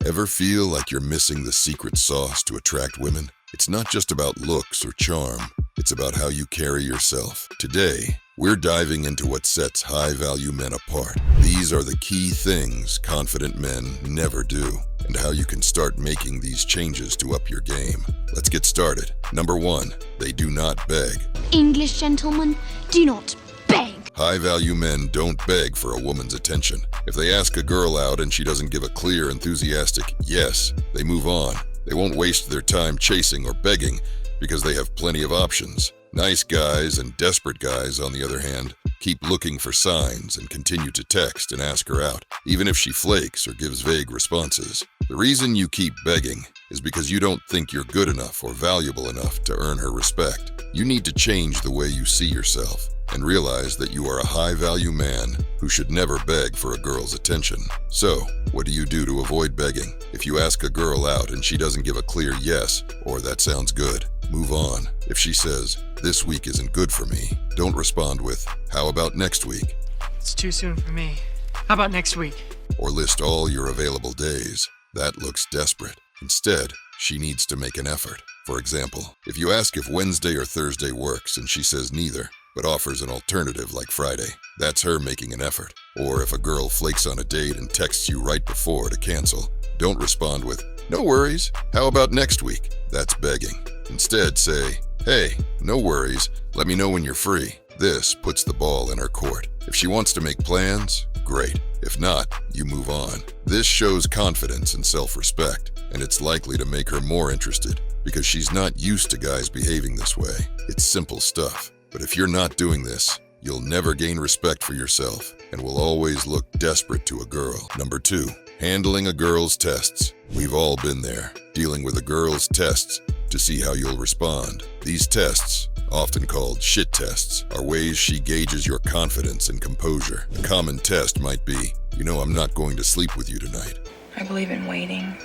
Ever feel like you're missing the secret sauce to attract women? It's not just about looks or charm, it's about how you carry yourself. Today, we're diving into what sets high-value men apart. These are the key things confident men never do, and how you can start making these changes to up your game. Let's get started. Number 1, they do not beg. English gentlemen, do not beg. High-value men don't beg for a woman's attention. If they ask a girl out and she doesn't give a clear, enthusiastic yes, they move on. They won't waste their time chasing or begging because they have plenty of options. Nice guys and desperate guys, on the other hand, keep looking for signs and continue to text and ask her out, even if she flakes or gives vague responses. The reason you keep begging is because you don't think you're good enough or valuable enough to earn her respect. You need to change the way you see yourself and realize that you are a high-value man who should never beg for a girl's attention. So, what do you do to avoid begging? If you ask a girl out and she doesn't give a clear yes, or that sounds good, move on. If she says, this week isn't good for me, don't respond with, how about next week? It's too soon for me. How about next week? Or list all your available days. That looks desperate. Instead, she needs to make an effort. For example, if you ask if Wednesday or Thursday works and she says neither, but offers an alternative like Friday, that's her making an effort. Or if a girl flakes on a date and texts you right before to cancel, don't respond with, no worries, how about next week? That's begging. Instead say, hey, no worries, let me know when you're free. This puts the ball in her court. If she wants to make plans, great. If not, you move on. This shows confidence and self-respect, and it's likely to make her more interested because she's not used to guys behaving this way. It's simple stuff. But if you're not doing this, you'll never gain respect for yourself and will always look desperate to a girl. Number 2, handling a girl's tests. We've all been there, dealing with a girl's tests to see how you'll respond. These tests, often called shit tests, are ways she gauges your confidence and composure. A common test might be, I'm not going to sleep with you tonight. I believe in waiting,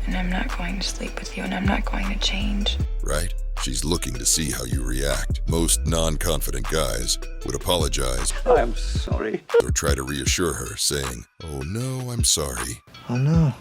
and I'm not going to sleep with you, and I'm not going to change. Right? She's looking to see how you react. Most non-confident guys would apologize. I'm sorry. Or try to reassure her, saying, oh no, I'm sorry. Oh no.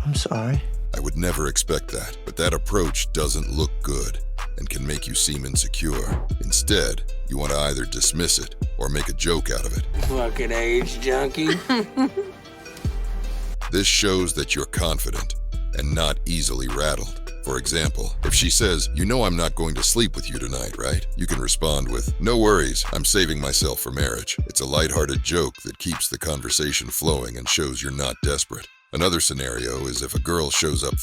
I'm sorry. I would never expect that, but that approach doesn't look good and can make you seem insecure. Instead, you want to either dismiss it or make a joke out of it. Fucking age junkie. This shows that you're confident and not easily rattled. For example, if she says, I'm not going to sleep with you tonight, right? You can respond with, no worries, I'm saving myself for marriage. It's a lighthearted joke that keeps the conversation flowing and shows you're not desperate. Another scenario is if a girl shows up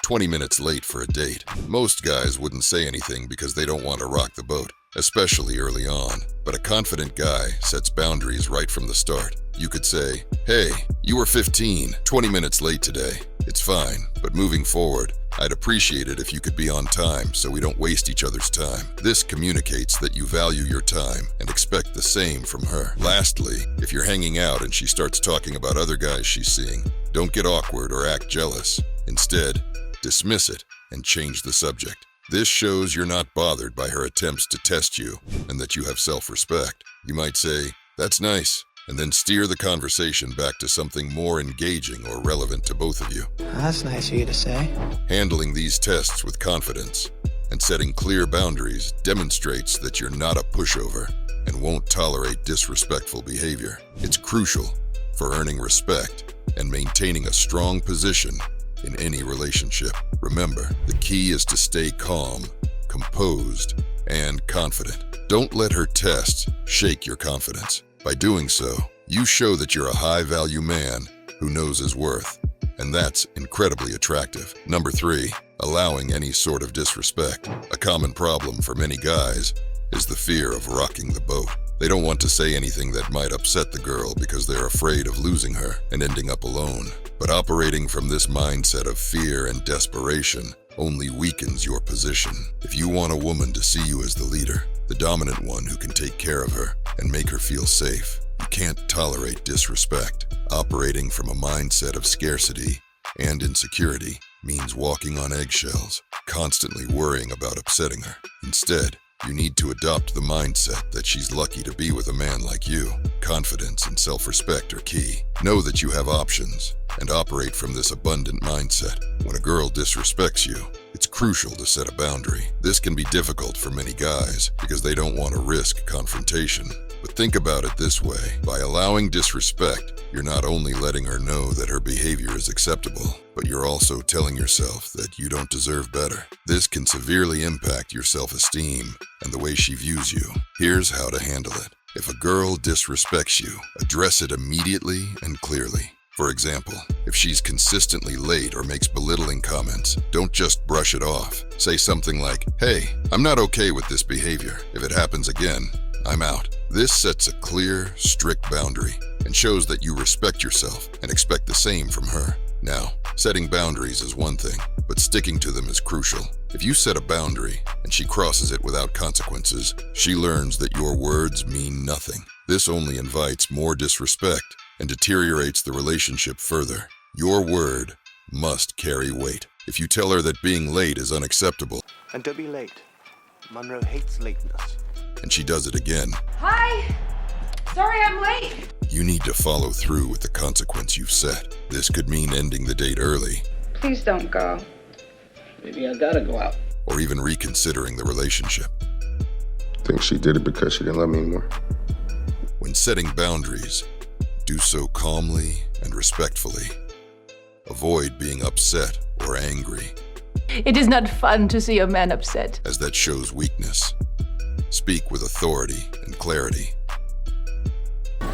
20 minutes late for a date. Most guys wouldn't say anything because they don't want to rock the boat, especially early on. But a confident guy sets boundaries right from the start. You could say, hey, you were 20 minutes late today. It's fine, but moving forward, I'd appreciate it if you could be on time so we don't waste each other's time. This communicates that you value your time and expect the same from her. Lastly, if you're hanging out and she starts talking about other guys she's seeing, don't get awkward or act jealous. Instead, dismiss it and change the subject. This shows you're not bothered by her attempts to test you and that you have self-respect. You might say, that's nice, and then steer the conversation back to something more engaging or relevant to both of you. That's nice of you to say. Handling these tests with confidence and setting clear boundaries demonstrates that you're not a pushover and won't tolerate disrespectful behavior. It's crucial for earning respect and maintaining a strong position in any relationship. Remember, the key is to stay calm, composed, and confident. Don't let her tests shake your confidence. By doing so, you show that you're a high-value man who knows his worth, and that's incredibly attractive. Number 3, allowing any sort of disrespect. A common problem for many guys is the fear of rocking the boat. They don't want to say anything that might upset the girl because they're afraid of losing her and ending up alone. But operating from this mindset of fear and desperation only weakens your position. If you want a woman to see you as the leader, the dominant one who can take care of her and make her feel safe, you can't tolerate disrespect. Operating from a mindset of scarcity and insecurity means walking on eggshells, constantly worrying about upsetting her. Instead, You need to adopt the mindset that she's lucky to be with a man like you. Confidence and self-respect are key. Know that you have options and operate from this abundant mindset. When a girl disrespects you, it's crucial to set a boundary. This can be difficult for many guys because they don't want to risk confrontation. But think about it this way. By allowing disrespect, you're not only letting her know that her behavior is acceptable, but you're also telling yourself that you don't deserve better. This can severely impact your self-esteem and the way she views you. Here's how to handle it. If a girl disrespects you, address it immediately and clearly. For example, if she's consistently late or makes belittling comments, don't just brush it off. Say something like, "Hey, I'm not okay with this behavior. If it happens again, I'm out." This sets a clear, strict boundary and shows that you respect yourself and expect the same from her. Now, setting boundaries is one thing, but sticking to them is crucial. If you set a boundary and she crosses it without consequences, she learns that your words mean nothing. This only invites more disrespect and deteriorates the relationship further. Your word must carry weight. If you tell her that being late is unacceptable, And don't be late. Monroe hates lateness. and she does it again, Hi! Sorry I'm late. you need to follow through with the consequence you've set. This could mean ending the date early, Please don't go. Maybe I gotta go out. or even reconsidering the relationship. Think she did it because she didn't love me anymore. When setting boundaries, do so calmly and respectfully. Avoid being upset or angry, It is not fun to see a man upset. as that shows weakness. Speak with authority and clarity.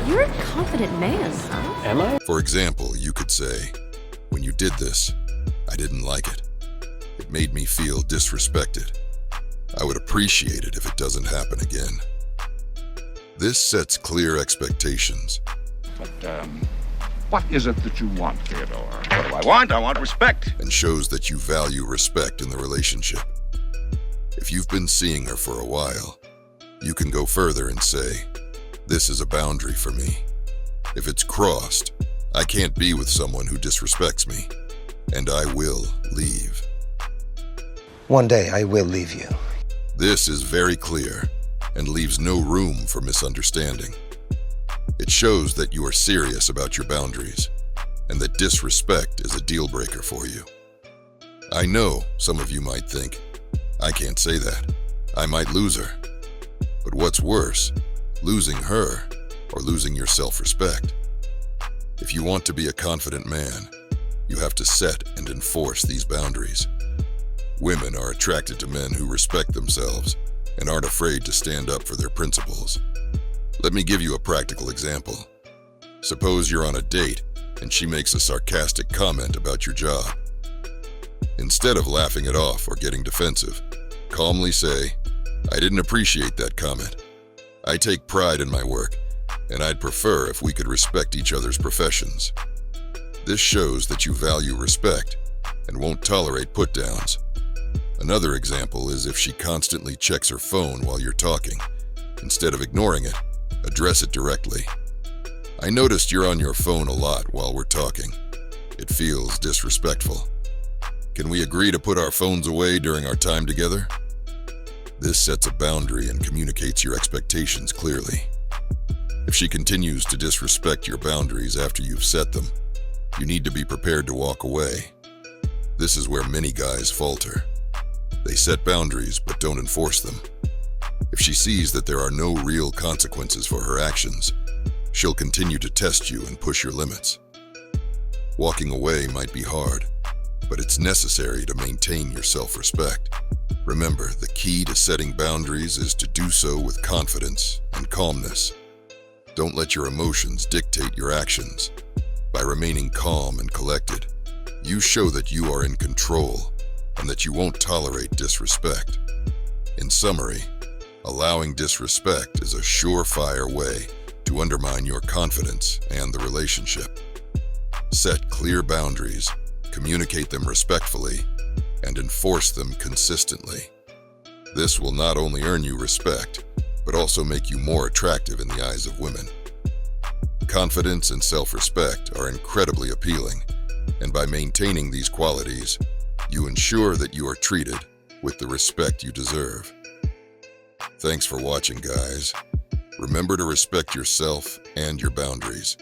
You're a confident man, huh? Am I? For example, you could say, "When you did this, I didn't like it. It made me feel disrespected. I would appreciate it if it doesn't happen again." This sets clear expectations But, what is it that you want, Theodore? What do I want? I want respect. and shows that you value respect in the relationship. If you've been seeing her for a while, you can go further and say, "This is a boundary for me. If it's crossed, I can't be with someone who disrespects me, and I will leave." One day I will leave you. This is very clear and leaves no room for misunderstanding. It shows that you are serious about your boundaries and that disrespect is a deal breaker for you. I know some of you might think, "I can't say that. I might lose her." But what's worse, losing her or losing your self-respect? If you want to be a confident man, you have to set and enforce these boundaries. Women are attracted to men who respect themselves and aren't afraid to stand up for their principles. Let me give you a practical example. Suppose you're on a date and she makes a sarcastic comment about your job. Instead of laughing it off or getting defensive, calmly say, "I didn't appreciate that comment. I take pride in my work, and I'd prefer if we could respect each other's professions." This shows that you value respect and won't tolerate put-downs. Another example is if she constantly checks her phone while you're talking. Instead of ignoring it, address it directly. "I noticed you're on your phone a lot while we're talking. It feels disrespectful. Can we agree to put our phones away during our time together?" This sets a boundary and communicates your expectations clearly. If she continues to disrespect your boundaries after you've set them, you need to be prepared to walk away. This is where many guys falter. They set boundaries but don't enforce them. If she sees that there are no real consequences for her actions, she'll continue to test you and push your limits. Walking away might be hard, but it's necessary to maintain your self-respect. Remember, the key to setting boundaries is to do so with confidence and calmness. Don't let your emotions dictate your actions. By remaining calm and collected, you show that you are in control and that you won't tolerate disrespect. In summary, allowing disrespect is a surefire way to undermine your confidence and the relationship. Set clear boundaries, communicate them respectfully, and enforce them consistently. This will not only earn you respect, but also make you more attractive in the eyes of women. Confidence and self-respect are incredibly appealing, and by maintaining these qualities, you ensure that you are treated with the respect you deserve. Thanks for watching, guys. Remember to respect yourself and your boundaries.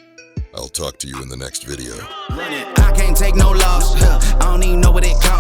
I'll talk to you in the next video. I can't take no loss. I don't even know what it costs.